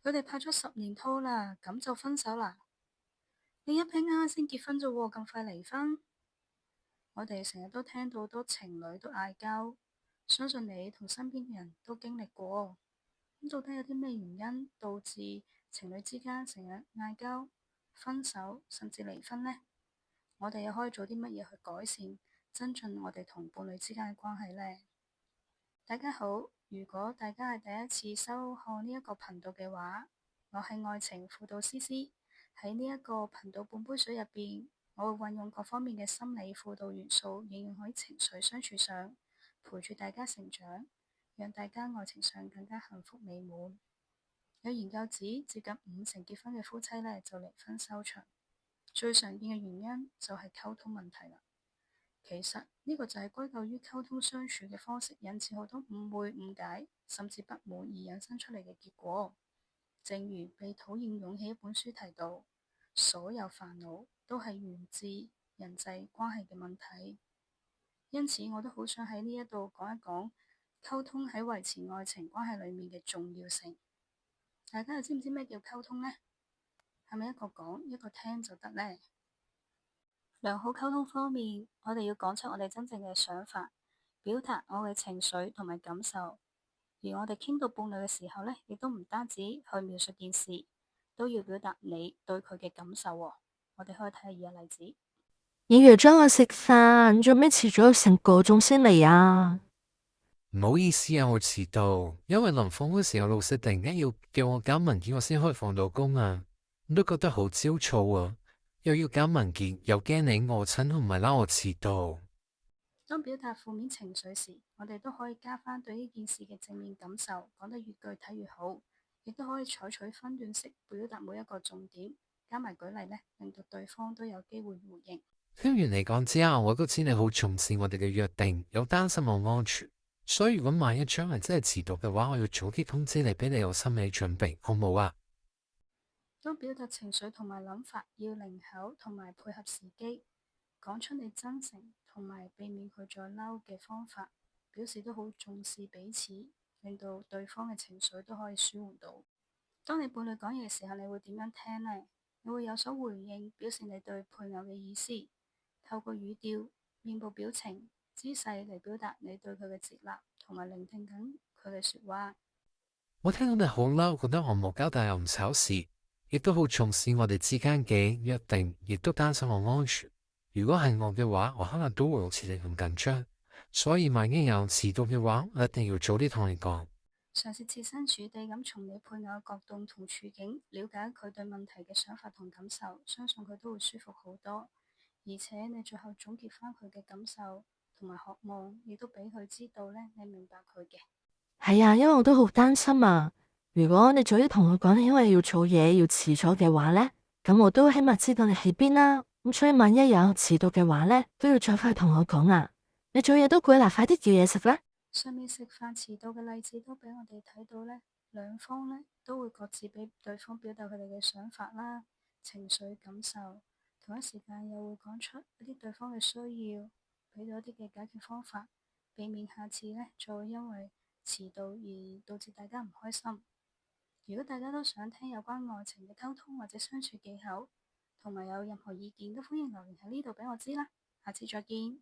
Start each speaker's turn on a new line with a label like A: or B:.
A: 佢哋拍咗10年拖啦，咁就分手啦？你一批啱啱先結婚啫喎，咁快離婚？我哋成日都聽到好多情侶都嗌交，相信你同身邊嘅人都經歷過。咁到底有啲咩原因導致情侶之間成日嗌交、分手甚至離婚呢？我哋又可以做啲乜嘢去改善、增進我哋同伴侶之間嘅關係呢？大家好，如果大家係第一次收看呢一個頻道嘅話，我係愛情輔導師師。喺呢一個頻道半杯水入邊，我會運用各方面嘅心理輔導元素，應用喺情緒相處上，陪住大家成長，讓大家愛情上更加幸福美滿。有研究指，接近50%結婚嘅夫妻呢就離婚收場，最常見嘅原因就係溝通問題啦。其實呢個就係歸咎於溝通相處嘅方式引致好多誤會、誤解，甚至不滿而引申出嚟嘅結果。正如《被討厭勇氣》一本書提到，所有煩惱都係源自人際關係嘅問題。因此，我都好想喺呢一度講一講溝通喺維持愛情關係裏面嘅重要性。大家又知唔知咩叫溝通呢？係咪一個講一個聽就得呢？良好溝通方面，我哋要講出我哋真正嘅想法，表達我嘅情緒同埋感受。而我哋傾到伴侶嘅時候呢，亦都唔單止去描述件事，都要表達你對佢嘅感受喎。我哋可以睇下以下例子。
B: 你約咗我食飯，做咩遲咗成個鐘先嚟啊？
C: 唔好意思啊，我遲到，因為臨放嗰時候老細突然間要叫我交文件，我先可以放到工啊，我都覺得好焦躁啊，又要交文件，又驚你餓親同埋拉我遲到。
A: 當表達負面情緒時，我哋都可以加返對呢件事嘅正面感受，講得越具體越好，亦都可以採取分段式表達每一個重點，加埋舉例呢，令到對方都有機會回應。
C: 聽完你講之後，我都知你好重視我哋嘅約定，有擔心我安全，所以如果萬一將來真係遲到嘅話，我要早啲通知你，俾你有心理準備，好冇啊？
A: 當表達情緒同埋諗法要靈巧同埋配合時機，講出你真誠同埋避免佢再嬲嘅方法，表示都好重視彼此，令到對方嘅情緒都可以舒緩到。當你伴侶講嘢嘅時候，你會點樣聽呢？你會有所回應，表示你對配偶嘅意思，透過語調、面部表情、姿勢嚟表達你對佢嘅接納，同埋聆聽緊佢嘅說話。
C: 我聽到你好嬲，覺得我冇交代又唔守時，亦都好重視我哋之間嘅約定，亦都擔心我安全。如果係我嘅話，我可能都會好似你咁緊張，所以萬一有遲到嘅話，我一定要早啲同你講。
A: 嘗試設身處地咁從你配偶嘅角度同處境，了解佢對問題嘅想法同感受，相信佢都會舒服好多。而且你最後總結返佢嘅感受同埋渴望，亦都俾佢知道呢，你明白佢嘅。
B: 係啊，因為我都好擔心啊。如果你早啲同我講，因為要做嘢要遲咗嘅話呢，咁我都起碼知道你喺邊啦。咁所以萬一有遲到嘅話呢，都要再快同我講啊。你做嘢都攰啦，快啲叫嘢食啦。
A: 上面食飯遲到嘅例子都俾我哋睇到呢，兩方呢都會各自俾對方表達佢哋嘅想法啦、情緒感受，同一時間又會講出一啲對方嘅需要，俾到一啲嘅解決方法，避免下次呢再會因為遲到而導致大家唔開心。如果大家都想聽有關愛情嘅溝通或者相處技巧，同埋有任何意見，都歡迎留言喺呢度俾我知啦。下次再見。